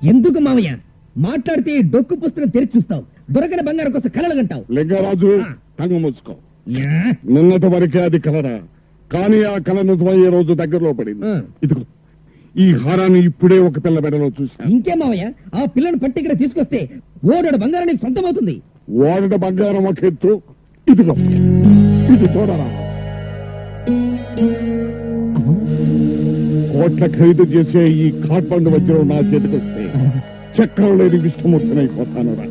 ఎందుకు మావయ్య మాట్లాడితే డొక్కు పుస్తకం తెరిచి చూస్తావు, దొరకని బంగారం కోసం కలలు గంటావు. లింగరాజు టంగు మూసుకో. నిన్నటి వరకే అది కలరా, కానీ ఆ కళ నిజమయ్యే రోజు దగ్గరలో పడింది. ఇదిగో ఈ హారాన్ని ఇప్పుడే ఒక పిల్ల బెడలో చూసా. ఇంకే మావయ్య, ఆ పిల్లను పట్టి ఇక్కడ తీసుకొస్తే ఓడడు బంగారం నీకు సొంతమవుతుంది. ఓడట బంగారం ఒక ఎత్తు, ఇదిగో ఇది చూడరా. కోట్ల ఖరీదు చేసే ఈ కాట్మండు వజ్రం నా చేతికొస్తే చక్రం లేని విష్ణుమూర్తినైపోతాను రా.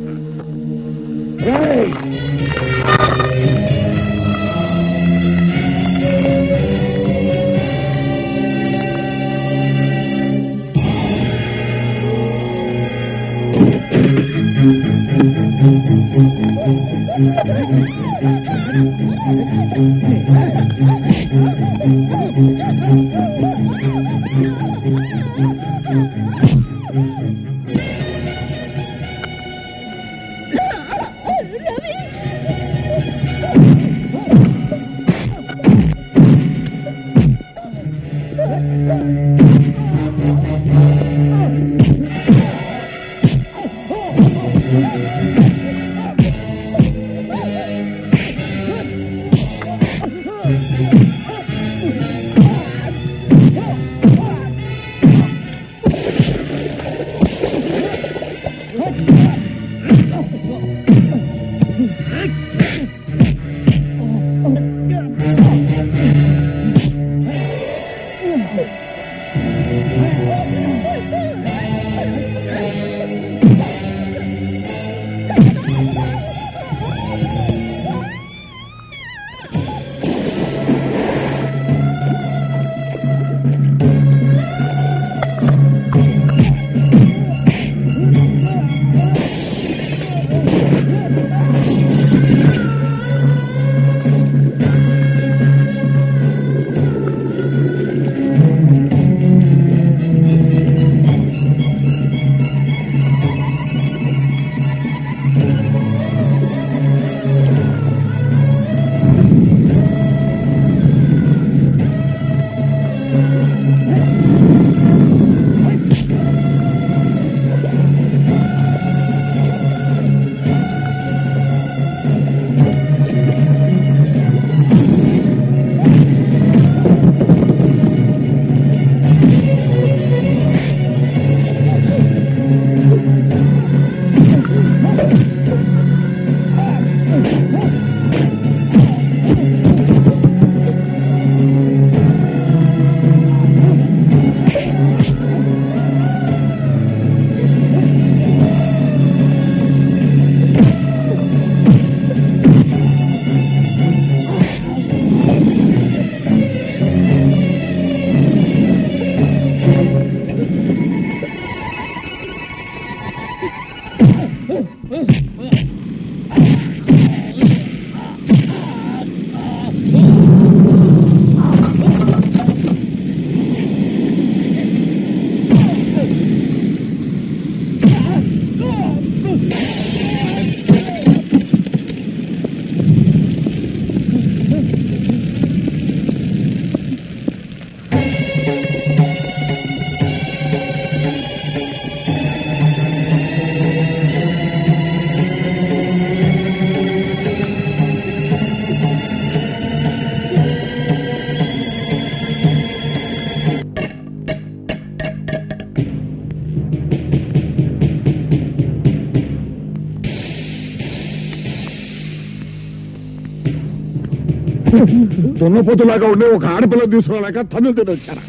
దున్నపోతులాగా ఉండే ఒక ఆడపిల్ల తీసుకురాలేక తన్నులు తిని వచ్చారా?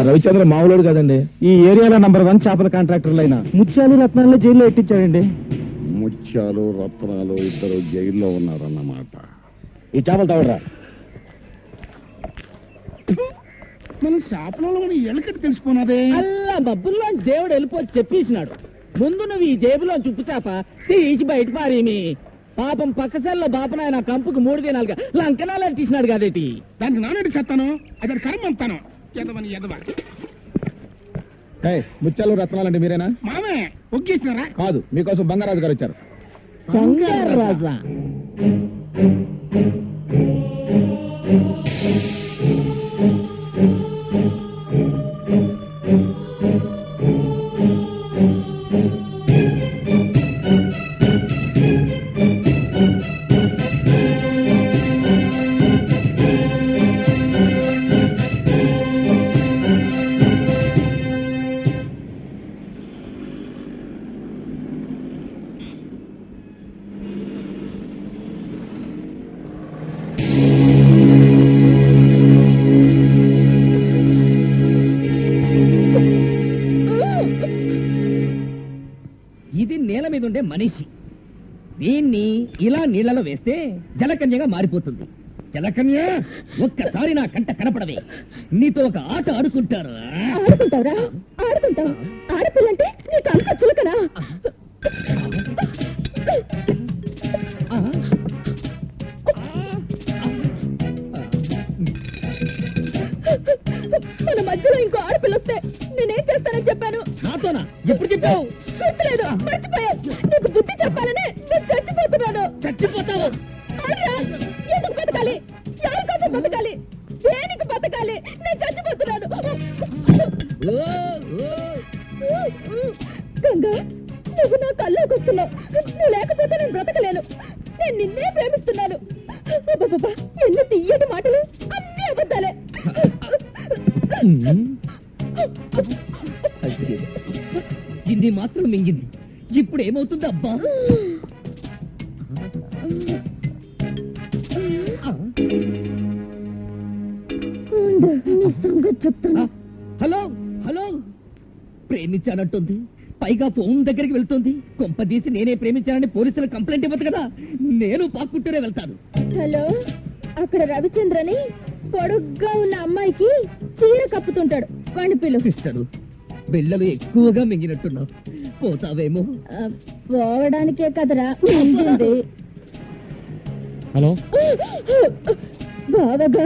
రవిచంద్ర మామూలు కదండి. ఈ ఏరియాలో నంబర్ 1 చేపల కాంట్రాక్టర్లు అయినా ముత్యాలు రత్నాల్లో జైల్లో ఎట్టించాడండి. ముత్యాలు రత్నాలు ఇద్దరు జైల్లో ఉన్నారన్నమాట. ఈ చేపలు తావడరా. మన శాపంలో మన ఎలకటి తెలిసిపోయినదే. అల్లా బబ్బుల్లో దేవుడు వెళ్ళిపోయి చెప్పేసినాడు. ముందు నువ్వు ఈ జేబులో చుట్టు చేప తీసి బయట పారేమి. పాపం పక్కసల్లో బాపనాయన కంపుకు 3 దినాలుగా లంకనాలు అంటించినాడు కదేటి. దానికి నానేటి చేస్తాను, అది కర్మ అంతాను. ఎదవని ఎదవ. ముత్యాలు రత్నాలంటే మీరేనా? మామే ఒగ్గేసినారా? కాదు, మీకోసం బంగారాజు గారు వచ్చారు. బంగారాజా? మీద ఉండే మనిషి. దీన్ని ఇలా నీళ్లలో వేస్తే జలకన్యగా మారిపోతుంది. జలకన్య, ఒక్కసారి నా కంట కనపడవే, నీతో ఒక ఆట ఆడుకుంటారు. ఆడుకుంటావురా? ఆడుకుంటావు? ఆడపిల్లంటే నీకు అంత చులకనా? మన మధ్యలో ఇంకో ఆడపిల్ల వస్తే నేనేం చేస్తానని చెప్పాను? నాతోనా? ఎప్పుడు చెప్పావు? గుర్తులేదు, మర్చిపోయావు. నీకు బుద్ధి చెప్పాలని నేను చచ్చిపోతున్నాను. చచ్చిపోతావు? అవునురా, ఎందుకు బతకాలి? ఎవరి కోసం బతకాలి? దేనికి బతకాలి? నేను చచ్చిపోతున్నాను. గంగా, నువ్వు నా కల్లోకి వస్తున్నావు. నువ్వు లేకపోతే నేను బ్రతకలేను. నేను నిన్నే ప్రేమిస్తున్నాను. అబ్బబ్బబ్బా, ఎన్ని తీయటి మాటలు, అన్ని అబద్ధాలే. ఇన్ని మాత్రం మింగింది, ఇప్పుడు ఏమవుతుంది అబ్బా? చెప్తాను. హలో హలో, ప్రేమించానంటుంది, పైగా ఫోన్ దగ్గరికి వెళ్తుంది. కొంపదీసి నేనే ప్రేమించానని పోలీసులు కంప్లైంట్ ఇవ్వదు కదా, నేను పాక్కుంటూనే వెళ్తాను. హలో, అక్కడ రవిచంద్రని పొడుగ్గా ఉన్న అమ్మాయికి చీర కప్పుతుంటాడు, వాణ్ణి పిలు. సిస్టరు, బిళ్ళలు ఎక్కువగా మింగినట్టున్నావు, పోతావేమో. పోవడానికే కదరా మింగింది. హలో, బావగా,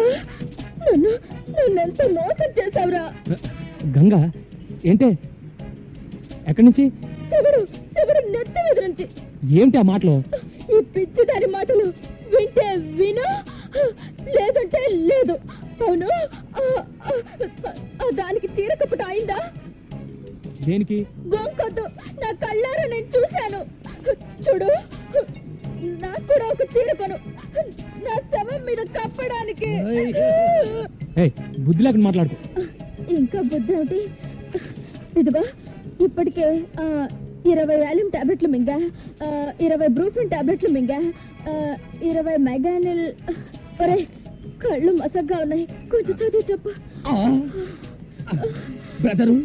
నన్నెంత మోసం చేశావురా. గంగా, ఏంటే? ఎక్కడి నుంచి? ఎవరు నెత్తి మీద నుంచి. ఏంటి ఆ మాటలు? ఈ పిచ్చి దాని మాటలు వింటే విను, లేదంటే లేదు. అవును, దానికి చీర కప్పటం అయిందా? దేనికి? గొంకొద్దు, నా కళ్ళారా నేను చూశాను. చూడు, నాకు కూడా ఒక చీర కొను, నా శవం మీద కప్పడానికి. బుద్ధి లేకుండా మాట్లాడుకో. ఇంకా బుద్ధి ఏమిటి? ఇదిగో, ఇప్పటికే 20 వాల్యూమ్ టాబ్లెట్లు మింగా, 20 బ్రూఫిన్ టాబ్లెట్లు మింగా, 20 మెగానిల్. ఒరే, కళ్ళు మసగ్గా ఉన్నాయి, కొంచెం చదివి చెప్పు. బ్రదరు,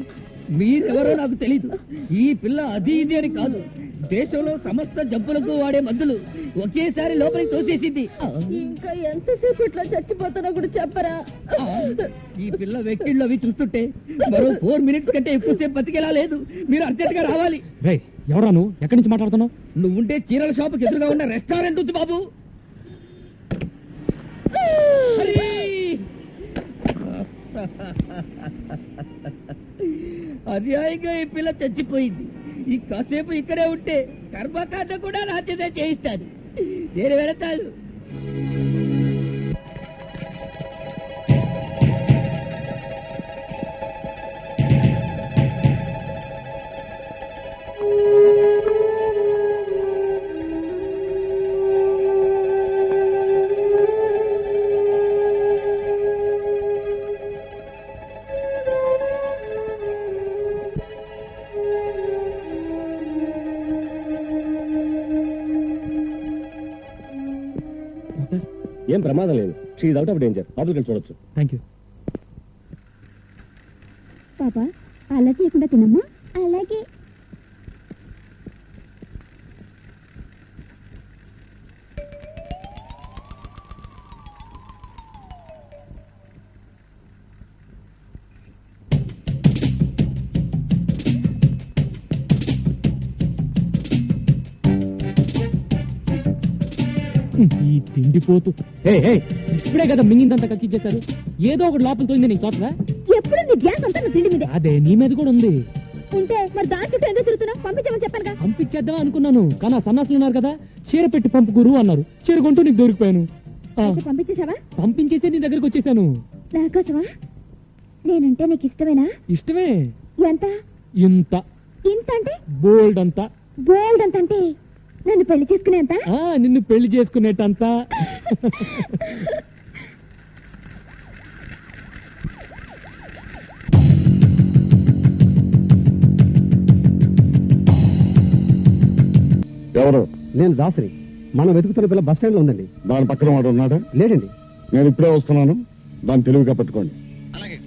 మీరెవరో నాకు తెలీదు. ఈ పిల్ల అది ఇది అని కాదు, దేశంలో సమస్త జబ్బులకు వాడే మందులు ఒకేసారి లోపలికి తోసేసింది. ఇంకా ఎంతసేపట్లో చచ్చిపోతానో కూడా చెప్పరా? ఈ పిల్ల వెక్కిళ్ళు అవి చూస్తుంటే మరో 4 మినిట్స్ కంటే ఎక్కువసేపు బతికేలా లేదు. మీరు అర్జెంట్ గా రావాలి. ఎవరా నువ్వు? ఎక్కడి నుంచి మాట్లాడుతున్నావు? నువ్వుంటే చీరల షాపుకి ఎదురుగా ఉన్న రెస్టారెంట్ ఉంది బాబు. అన్యాయంగా ఈ పిల్ల చచ్చిపోయింది. ఈ కాసేపు ఇక్కడే ఉంటే కర్మకాండ కూడా నాట్యదే చేయిస్తాను. నేను వెళతాను. ఏం ప్రమాదం లేదు. She out of danger. లోపలికి చూడొచ్చు. Thank you. పాపా, అలా చేయకుండా తినమ్మా. అలాగే. ఈ తిండిపోతూ ఇప్పుడే కదా మింగిందంతా కక్కిచ్చేశారు. ఏదో ఒకటి లోపల తోయింది నీకు తోటగా. ఎప్పుడు నీ గ్యాస్ అంతా నా తిండి మీదే. అదే నీ మీద కూడా ఉంది. ఉంటే మరి దాని చుట్టూ ఎందుకు తిరుగుతున్నావు? పంపించమని చెప్పాను. పంపించేద్దాం అనుకున్నాను, కానీ ఆ సన్నాసులు ఉన్నారు కదా, చీర పెట్టి పంపు గురు అన్నారు. చీర కొంటూ నీకు దొరికిపోయాను. పంపించేసావా? పంపించేసే నీ దగ్గరికి వచ్చేసాను. నాకోసమా? నేనంటే నీకు ఇష్టమేనా? ఇష్టమే. ఎంత? ఇంత. ఇంత అంటే? బోల్డ్ అంతా. బోల్డ్ అంత అంటే నన్ను పెళ్లి చేసుకునేంత? నిన్ను పెళ్లి చేసుకునేటంత. ఎవరు? నేను దాసరి. మనం వెతుకుతున్న పిల్ల బస్ స్టాండ్ లో ఉందండి. దాని పక్కన వాడు ఉన్నాడా? లేదండి. నేను ఇప్పుడే వస్తున్నాను, దాన్ని తెలివిగా పట్టుకోండి. అలాగే.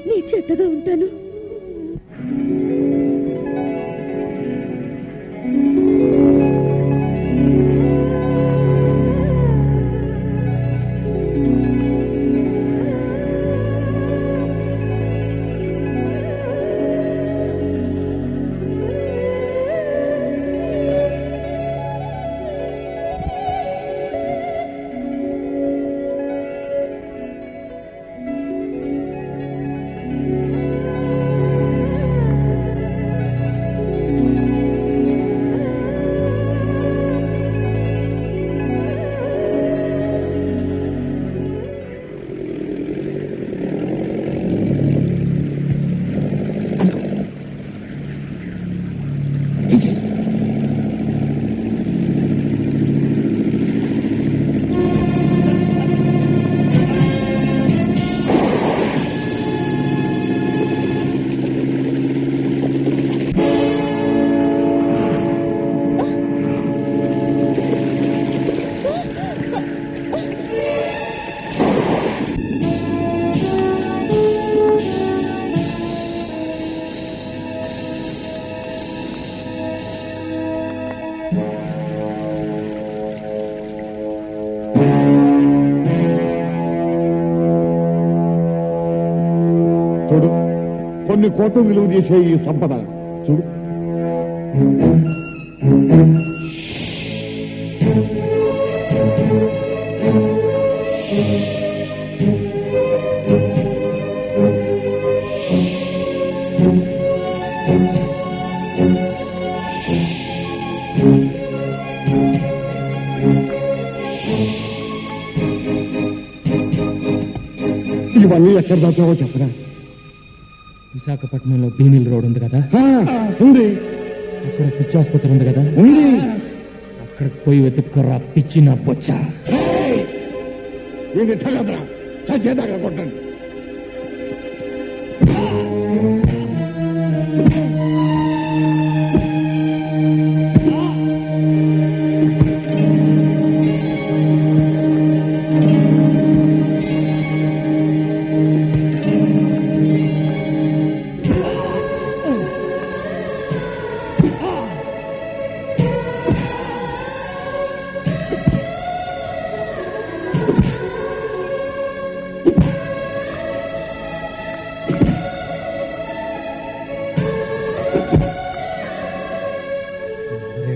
నీ చెత్తగా ఉంటాను. చూడు, కొన్ని కోట్లు విలువ చేసే ఈ సంపద చూడు. ఇవన్నీ ఎక్కడ దాచావో చెప్పరా? విశాఖపట్నంలో బీమిల్ రోడ్ ఉంది కదా, ఉంది. అక్కడ పిచ్చి ఆసుపత్రి ఉంది కదా, ఉంది. అక్కడికి పోయి వెతుక్కురా పిచ్చి నా బొచ్చా. వీడిని తగదరా, చచ్చేదాకా కొట్టండి.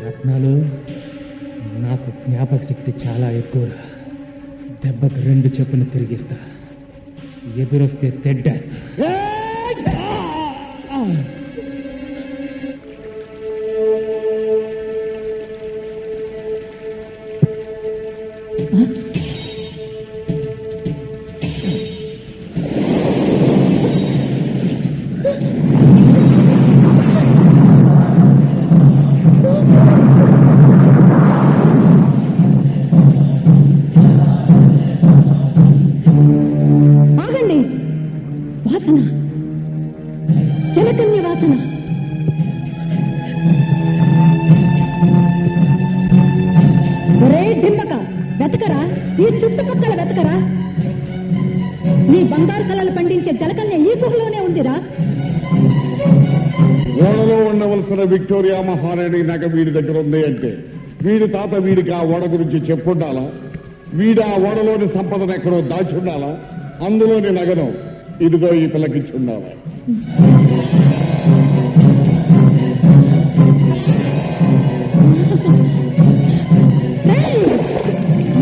రత్నాలు, నాకు జ్ఞాపక శక్తి చాలా ఎక్కువ. దెబ్బకు 2 చెప్పున తిరిగిస్తా, ఎదురొస్తే తెడ్డేస్తా. ఆగండి, వాసన, జలకన్య వాసన. ఒరే డింబక, వెతకరా, ఈ చుట్టుపక్కల వెతకరా. నీ బంగారు కళలు పండించే జలకన్య ఈ గుహలోనే ఉందిరా. ఓడలో ఉండవలసిన విక్టోరియా మహారాణి నగ వీడి దగ్గర ఉంది అంటే వీడి తాత వీడికి ఆ ఓడ గురించి చెప్పుండాలా? వీడు ఆ ఓడలోని సంపదను ఎక్కడో దాచుండాలా? అందులోని నగను ఇదిగో ఈ పిల్లకిచ్చుండాలా?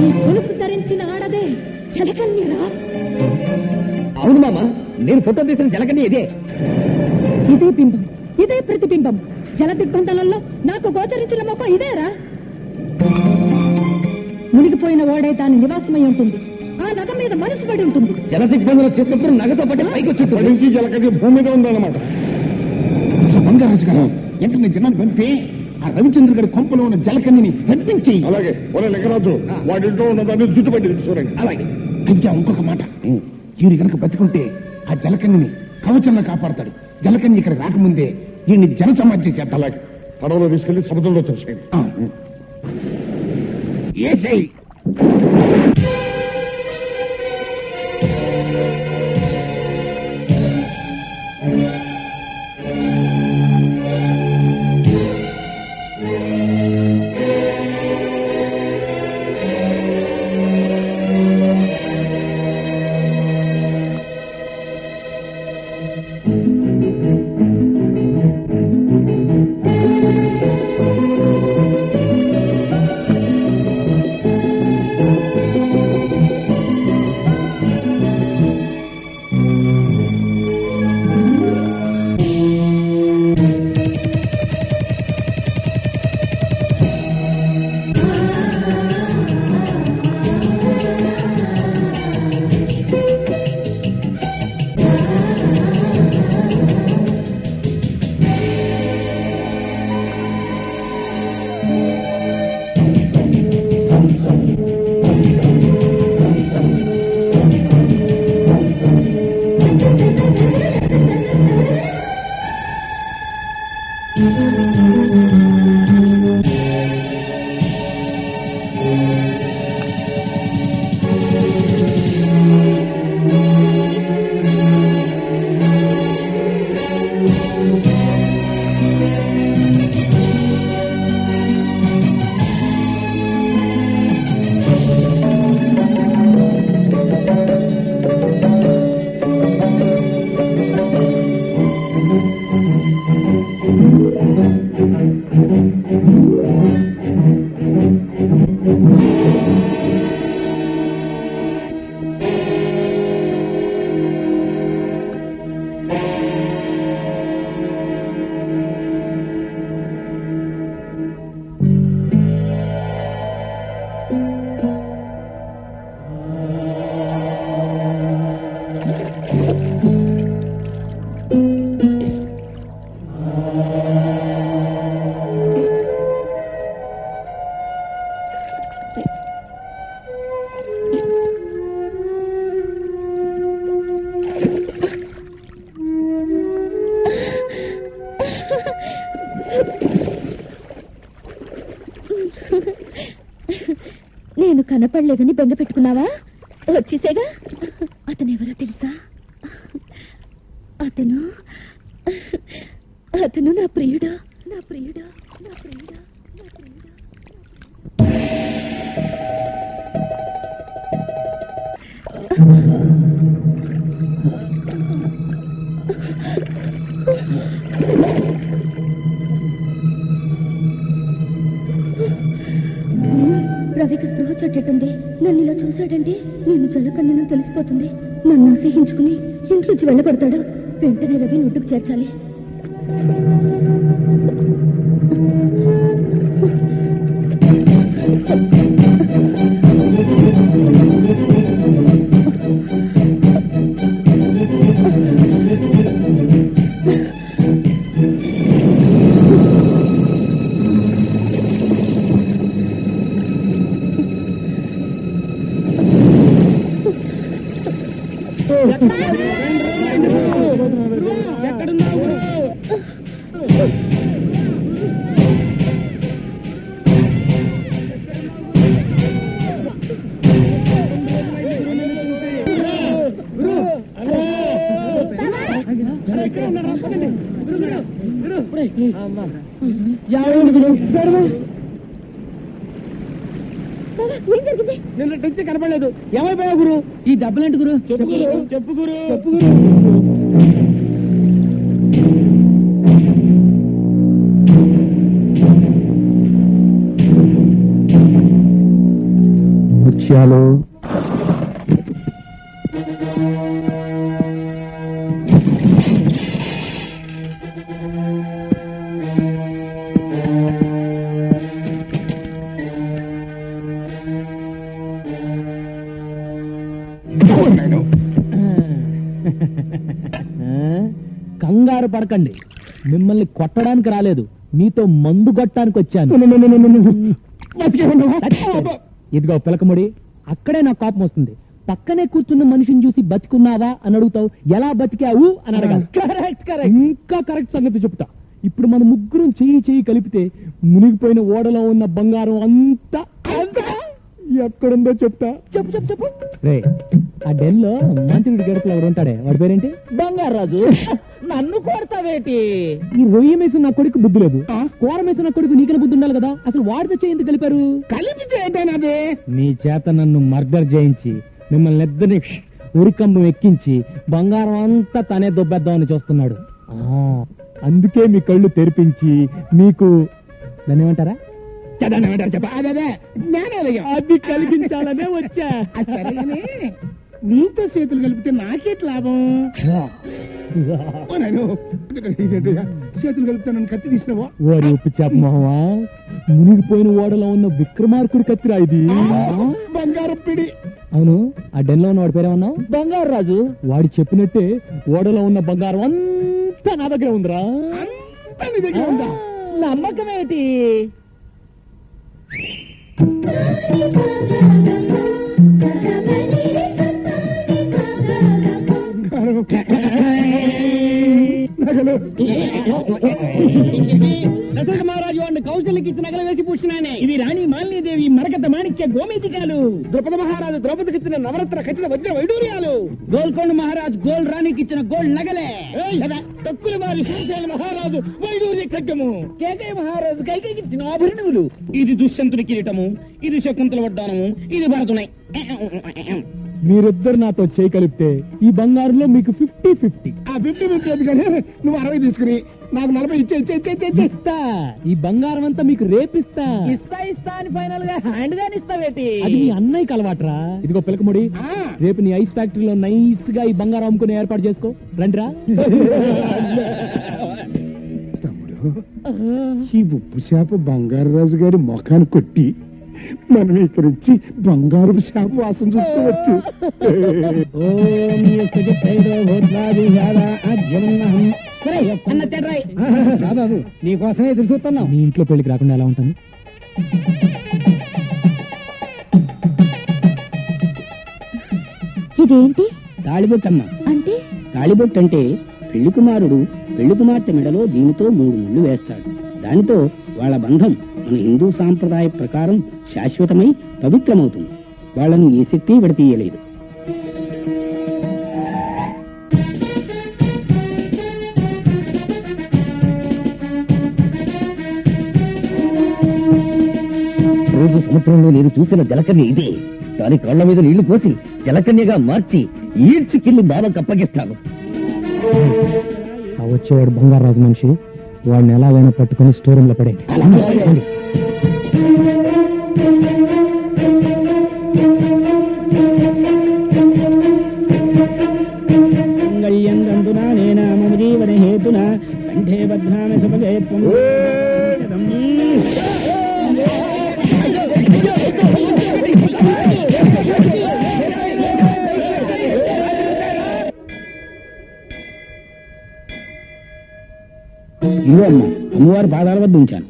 ఈ గొలుసు ధరించిన ఆడదే జలకన్యరా. అవును మామ, నేను ఫోటో తీసిన జలకన్య ఇదే. ఇదే బింబం, ఇదే ప్రతిబింబం. జల దిగ్బంధనంలో నాకు గోచరించిన మొక్క ఇదేరా. మునిగిపోయిన ఓడే దాని నివాసమై ఉంటుంది. ఆ నగ మీద మనసు పడి ఉంటుంది. జల దిగ్బంధనం చేసినప్పుడు నగతో పాటు పైకి వచ్చి నుంచి జలకన్య భూమి మీద ఉందన్నమాట. బంగారాజు గారు, వెంటనే జనాన్ని పంపి ఆ రవిచంద్ర గారి కొంపలో ఉన్న జలకన్యని రప్పించి. అలాగే ఒరే లింగరాజు, వాడింట్లో ఉన్నదాన్ని జుట్టుబడి చూడండి. అలాగే. అయ్యా, ఇంకొక మాట, ఈయన కనుక బతికుంటే ఆ జలకన్యని కవచంలో కాపాడతాడు. జలకన్య ఇక్కడ రాకముందే ఈయన్ని జన సమాధి చేద్దాం. అలాగే పడవలో తీసుకెళ్లి సముద్రంలో తోసేయండి. ఏసేయ్. కనపడలేదని బెంగ పెట్టుకున్నావా? వచ్చేసేగా. అతనెవరో తెలుసా? అతను నా ప్రియుడు. నా ప్రియుడు. నా ప్రియుడు. నా ప్రియుడు. రవికి స్పృహ చెట్టేటుంది. నన్ను ఇలా చూశాడంటే నేను జలకన్యను తెలిసిపోతుంది. నన్ను అసహించుకుని ఇంట్లోంచి వెళ్ళగొడతాడు. వెంటనే రవిని ఒడ్డుకు చేర్చాలి. నిన్న టెచ్చి కనపడలేదు. ఏమైపోయావు గురు? ఈ దెబ్బలేంటి గురు? చెప్పు గురు. చెప్పు గురు. చెప్పు గురు. ముత్యాలు కంగారు పడకండి. మిమ్మల్ని కొట్టడానికి రాలేదు, మీతో మందు కొట్టడానికి వచ్చాను. ఇదిగో పిలకముడి, అక్కడే నాకు కోపం వస్తుంది. పక్కనే కూర్చున్న మనిషిని చూసి బతికున్నావా అని అడుగుతావు, ఎలా బతికావు అని అడగాలి. ఇంకా కరెక్ట్ సంగతి చెప్తా. ఇప్పుడు మన ముగ్గురం చెయ్యి కలిపితే మునిగిపోయిన ఓడలో ఉన్న బంగారం అంతా ఎక్కడుందో చెప్తా. చెప్పు. రే, ఆ డెల్లో మంత్రుడి గడపలో ఎవరు ఉంటాడే, వాడి పేరేంటి? బంగారాజు. నన్ను కొడతావేటి? ఈ రొయ్య మేసిన నా కొడుకు బుద్ధి లేదు, కూర మేసిన నా కొడుకు నీకన బుద్ధి ఉండాలి కదా. అసలు వాడితో చేయింది కలిపారు. కలిపితే ఏంటేనాది? నీ చేత నన్ను మర్డర్ చేయించి మిమ్మల్ని ఇద్దరిని ఉరికంబం ఎక్కించి బంగారం అంతా తనే దొబ్బేద్దామని చూస్తున్నాడు. అందుకే మీ కళ్ళు తెరిపించి మీకు దాన్ని ఏమంటారా, అది కలిగించాలనే వచ్చా. నీతో చేతులు కలిపితే నాకేట్ లాభం? చేతులు కలిపితే నన్ను కత్తి తీసినవా? వారి ఉప్పు చేప మొహమా, మునిగిపోయిన ఓడలో ఉన్న విక్రమార్కుడి కత్తిరా ఇది. బంగారం పిడి. అవును, ఆ డెన్లో ఉన్న వాడి పేరేమన్నావు? బంగారు రాజు. వాడు చెప్పినట్టే ఓడలో ఉన్న బంగారం అంతా నా దగ్గర ఉందిరా. అంతా నీ దగ్గర ఉందా? నమ్మకమేటి? దశరథ మహారాజు వాడిని కౌశల్యకి ఇచ్చిన నగలు వేసి పూసినానే. ఇది రాణి మాలినీదేవి మరకత మాణిక్య గోమేతికాలు. ద్రౌపద మహారాజు ద్రౌపదికి ఇచ్చిన నవరత్న ఖచ్చిత వజ్ర వైడూర్యాలు. గోల్కొండ మహారాజు గోల్డ్ రాణికి ఇచ్చిన గోల్డ్ నగలే. తక్కువ వారి శ్రీశైల మహారాజు వైడూర్య ఖడ్గము. కేకయ్య మహారాజు కైకేయికి ఇచ్చిన ఆభరణములు. ఇది దుష్యంతుడి కిరీటము, ఇది శకుంతల వడ్డానము, ఇది భరతునై. మీరిద్దరు నాతో చేయి కలిపితే ఈ బంగారంలో మీకు 50-50. ఆ 50-50 ఎందుకని నువ్వు 60 తీసుకుని నాకు 40 ఇస్తా. ఈ బంగారం అంతా మీకు రేపిస్తా. ఇస్తా అని ఫైనల్ గా హ్యాండ్ గాని ఇస్తావేటి? అది మీ అన్నయ్యకి అలవాట్రా. ఇదిగో పిలకముడి, రేపు నీ ఐస్ ఫ్యాక్టరీలో నైస్ గా ఈ బంగారం అమ్ముకునే ఏర్పాటు చేసుకో. రండిరా. తమ్ముడు, ఈ ఉప్పు చేప బంగారు రాజు గారి ముఖాన్ని కొట్టి మనం ఇక్కడ నుంచి బంగారు చేప వాసన చూసుకోవచ్చు. బాబు నీకోసమే ఎదురు చూస్తున్నాం. నీ ఇంట్లో పెళ్లికి రాకుండా ఎలా ఉంటాను? ఇదేంటి? తాళిబొట్టమ్మా. అంటే తాళిబొట్టు అంటే పెళ్లి కుమారుడు పెళ్లి కుమార్తె మెడలో దీనితో 3 ముళ్ళు వేస్తాడు. దానితో వాళ్ళ బంధం మన హిందూ సాంప్రదాయ ప్రకారం శాశ్వతమై పవిత్రమవుతుంది. వాళ్ళని ఏ శక్తి విడతీయలేదు. రోజు సముద్రంలో నేను చూసిన జలకన్య ఇదే. దాని కాళ్ల మీద నీళ్లు పోసి జలకన్యగా మార్చి ఈడ్చికెళ్లి బావకు అప్పగిస్తాను. ఆ వచ్చేవాడు బంగారాజు మనిషి, వాడిని ఎలాగైనా పట్టుకుని స్టోర్ రూమ్ లో పడేయండి. మంగళ్యందునా నేనా మమ జీవన హేతునా కంఠే బధ్నామి సుభగే త్వం. ఇదిగో అమ్మా, అమ్మవారి పాదాల వద్ద ఉంచాను.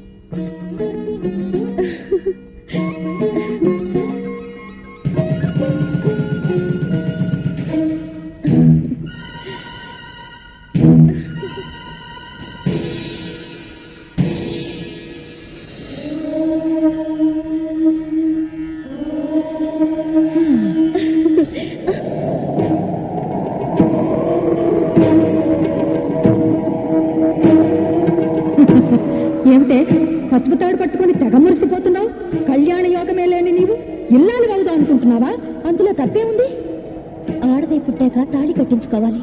ఏమిటే పసుపు తాడు పట్టుకుని తెగ మురిసిపోతున్నావు? కళ్యాణ యోగమే లేని నీవు ఇల్లాలు అవుదాం అనుకుంటున్నావా? అందులో తప్పే ఉంది. ఆడదే పుట్టాక తాళి కట్టించుకోవాలి,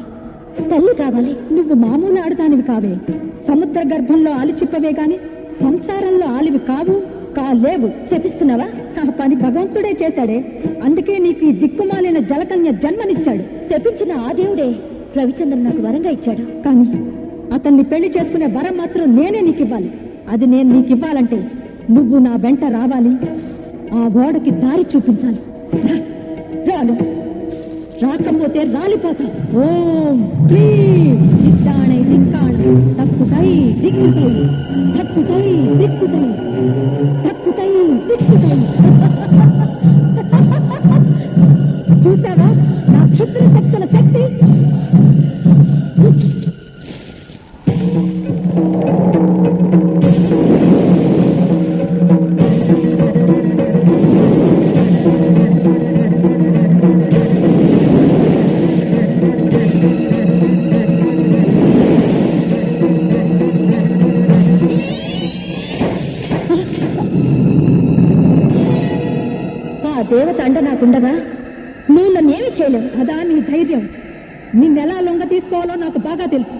తల్లి కావాలి. నువ్వు మామూలు ఆడదానివి కావే. సముద్ర గర్భంలో ఆలి చిప్పవే గాని సంసారంలో ఆలివి కాలేవు. చెప్పిస్తున్నావా? ఆ పని భగవంతుడే చేశాడే. అందుకే నీకు ఈ దిక్కుమాలిన జలకన్య జన్మనిచ్చాడు. శపించిన ఆ దేవుడే రవిచంద్రన్ నాకు వరంగా ఇచ్చాడు. కానీ అతన్ని పెళ్లి చేసుకునే వరం మాత్రం నేనే నీకు ఇవ్వాలి. అది నేను నీకు ఇవ్వాలంటే నువ్వు నా వెంట రావాలి, ఆ ఓడకి దారి చూపించాలి. రాను, రాకపోతే రాలిపోతాం. ఓం క్లీం సిద్ధాణై సింకాణ తక్కుతై దిక్కుతై తక్కుతై దిక్కుతై తక్కుతై దిక్కుతై. చూసావా నా క్షుద్ర శక్తుల శక్తి? దేవత అండ నాకుండగా నువ్వు నన్నేమి చేయలేవు. అదా నీ ధైర్యం? నిన్నెలా లొంగ తీసుకోవాలో నాకు బాగా తెలుసు.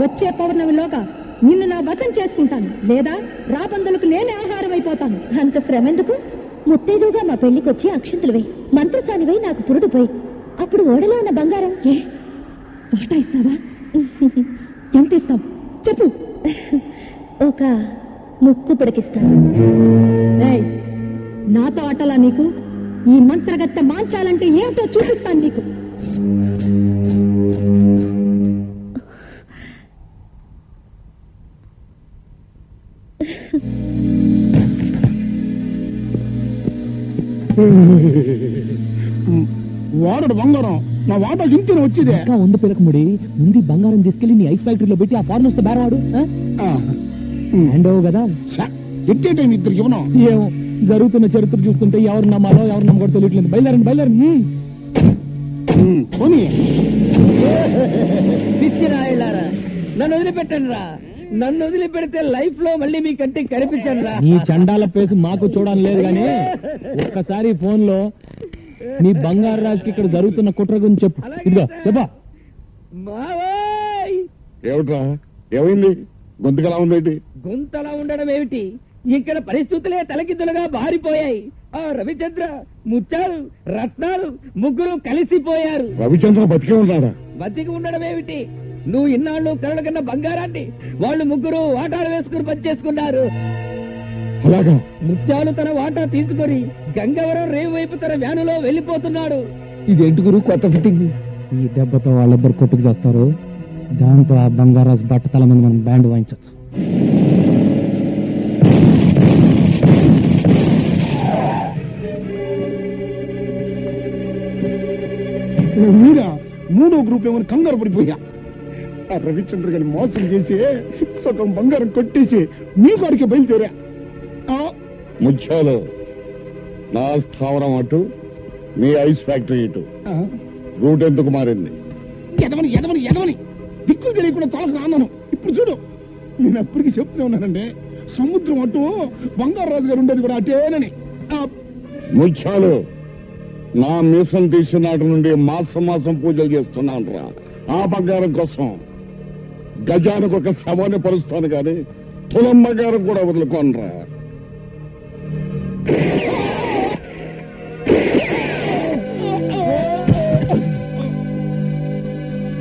వచ్చే పౌర్ణమిలోగా నిన్ను నా వశం చేసుకుంటాను, లేదా రాబందులకు నేనే ఆహారం అయిపోతాను. అంత శ్రమ ఎందుకు? ముత్తైదుగా మా పెళ్లికొచ్చి అక్షంతలు వేయి, మంత్రసానివై నాకు పురుడు పోయి, అప్పుడు ఓడలో ఉన్న బంగారం వాటా ఇస్తావా? ఎంత ఇస్తావు చెప్పు. ఒక ముక్కు పిడకిస్తాను. నాతో ఆటలా నీకు? ఈ మంత్రగత్తె మాంచాలంటే ఏమిటో చూపిస్తాను నీకు. వాడు బంగారం నా వాటా ఇంటిని వచ్చిదే. ఇంకా ఉంది పిలకముడి, ముందు బంగారం తీసుకెళ్లి నీ ఐస్ ఫ్యాక్టరీలో పెట్టి ఆ ఫారెన్ వస్తే బేరవాడు హ్యాండ్ ఓవర్ కదా. ఎట్టే టైం ఇద్దరికి ఇవ్వను. ఏమో జరుగుతున్న చరిత్ర చూస్తుంటే ఎవరు నమ్మాలో ఎవరు నమ్మకూడదు తెలియట్లేదు. బయలుదేరండి. పోనీ పిచ్చిరాయలారా, నన్ను వదిలిపెట్టండి రా. నన్ను వదిలిపెడితే లైఫ్ లో మళ్ళీ మీ కంటికి కనిపించండి రా. నీ చండాల పేసు మాకు చూడడం లేదు గానీ ఒక్కసారి ఫోన్ లో నీ బంగారు రాజుకి ఇక్కడ జరుగుతున్న కుట్ర గురించి చెప్పు. ఇదిగో చెప్పా. మావోయ్, ఏమిట్రా, ఏమైంది? గొంతుకలా ఉందేంటి? గొంతలా ఉండడం ఏమిటి? ఇక్కడ పరిస్థితులే తలకిద్దులుగా బారిపోయాయి. ఆ రవిచంద్ర, ముత్యాలు, రత్నాలు ముగ్గురు కలిసిపోయారు. రవిచంద్ర బతికే ఉన్నాడా? బతికి ఉండడం ఏమిటి? నువ్వు ఇన్నాళ్ళు కరడు కన్నా బంగారాన్ని వాళ్ళు ముగ్గురు వాటాలు వేసుకుని పనిచేసుకున్నారు. అలాగా? ముత్యాలు తన వాటా తీసుకుని గంగవరం రేవు వైపు తన వ్యానులో వెళ్లిపోతున్నాడు. ఇదేంటి గురు కొత్త ఫిట్టింగ్? ఈ దెబ్బతో వాళ్ళిద్దరు కొట్టుకు చేస్తారు. దాంతో ఆ బంగారాజు బట్ట తల మీద మనం బ్యాండ్ వాయించచ్చు. మీరా మూడో గ్రూప్ ఏమని కంగారు పడిపోయా. ఆ రవిచంద్ర గారిని మోసం చేసి సగం బంగారం కొట్టేసి మీ కాడికి బయలుదేరా. ముత్యాలు, నా స్థావరం అటు, మీ ఐస్ ఫ్యాక్టరీ ఇటు రూట్ ఎందుకు మారింది? ఎదవని ఎదవని ఎదవని దిక్కులు తెలియకుండా తొలగ రాన్నాను. ఇప్పుడు చూడు, నేను ఎప్పటికీ చెప్తూనే ఉన్నానండి, సముద్రం అటు బంగారాజు గారు ఉండేది కూడా అటేనని. ముత్యాలు, నా మీసం తీసిన నాటి నుండి మాసం మాసం పూజలు చేస్తున్నాను రా. ఆ బంగారం కోసం గజానికి ఒక శవాన్ని పరుస్తాను కానీ తులం బంగారం కూడా వదులుకోనరా.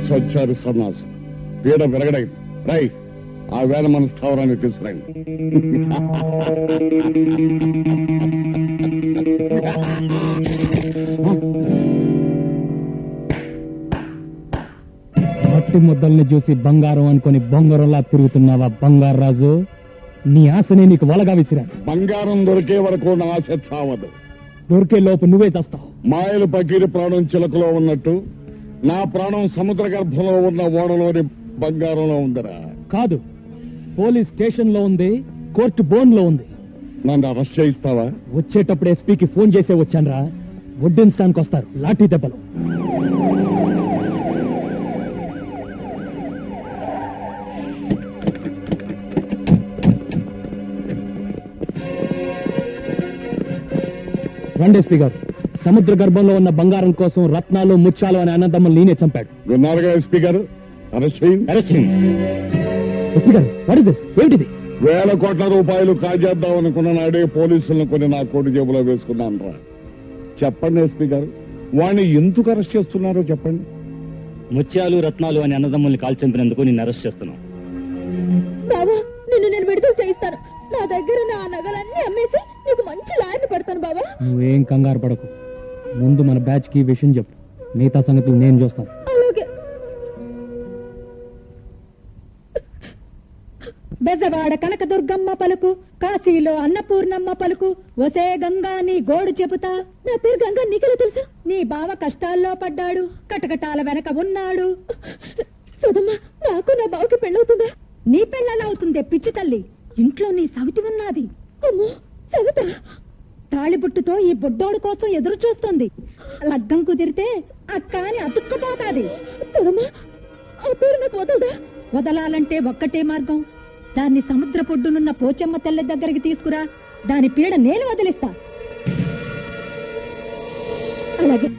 సచ్చారు సన్నాసం, పీడ విరగడైంది. రై, ఆ వేళ మన స్థావరాన్ని తీసుకురండి. మట్టి ముద్దల్ని చూసి బంగారం అనుకుని బొంగరంలా తిరుగుతున్నావా బంగారాజు? నీ ఆశనే నీకు వలగా విసిరా. బంగారం దొరికే వరకు నా ఆశ చావదు. దొరికే లోపు నువ్వే చేస్తావు. మాయలు పకీరి ప్రాణం చిలకలో ఉన్నట్టు నా ప్రాణం సముద్ర గర్భంలో ఉన్న ఓడలోని బంగారంలో ఉందిరా. కాదు, పోలీస్ స్టేషన్ లో ఉంది, కోర్టు బోన్ లో ఉంది. నన్ను అరెస్ట్ చేయిస్తావా? వచ్చేటప్పుడు ఎస్పీకి ఫోన్ చేసే వచ్చానరా. వడ్డించడానికి వస్తారు లాఠీ దెబ్బలు. రండి ఎస్పీ గారు. సముద్ర గర్భంలో ఉన్న బంగారం కోసం రత్నాలు ముత్యాలు అనే అన్నదమ్ములు నేనే చంపాడు. విన్నారుగా ఎస్పీ గారు, అరెస్ట్ చేయండి. ఎస్పీ గారు, వాట్ ఇస్ దిస్? ఏమిటిది? 1,000 కోట్ల రూపాయలు కాజేద్దాం అనుకున్న నాడే పోలీసులను కొని నా కోటి జేబులో వేసుకున్నాను రా. చెప్పండి ఎస్పీ గారు, వాణ్ణి ఎందుకు అరెస్ట్ చేస్తున్నారో చెప్పండి. ముత్యాలు రత్నాలు అనే అన్నదమ్ముల్ని కాల్ చంపినందుకు నిన్ను అరెస్ట్ చేస్తున్నాం. బావా, నిన్ను నేను విడుదల చేయిస్తాను. నా దగ్గర నా నగలన్నీ అమ్మేసి నీకు మంచి లాయర్ని పెడతాను బావా. నువ్వేం కంగారు పడకు. ముందు మన బ్యాచ్ కి విషయం చెప్పు, మిగతా సంగతులు నేను చూస్తాను. అలాగే. బెజవాడ కనకదుర్గమ్మ పలుకు, కాశీలో అన్నపూర్ణమ్మ పలుకు, ఒసే గంగా నీ గోడు చెబుతా. నా పేరు గంగా, నీకెలా తెలుసు? నీ బావ కష్టాల్లో పడ్డాడు, కటకటాల వెనక ఉన్నాడు. సోదమ్మా, నాకు నా బావకి పెళ్ళవుతుందా? నీ పెళ్ళనవుతుందే పిచ్చి తల్లి. ఇంట్లో నీ సవితి ఉన్నది. అమ్మో, సవిత తాళిబుట్టుతో ఈ బుడ్డోడు కోసం ఎదురు చూస్తుంది. లగ్గం కుదిరితే అక్క అని అతుక్కుపోతాది. సోదమ్మా, ఆ పేరు నాకు వదలదా? వదలాలంటే ఒక్కటే మార్గం. దాన్ని సముద్ర పొడ్డునున్న పోచమ్మ తెల్ల దగ్గరికి తీసుకురా. దాని పీడ నేను వదిలిస్తా. అలాగే.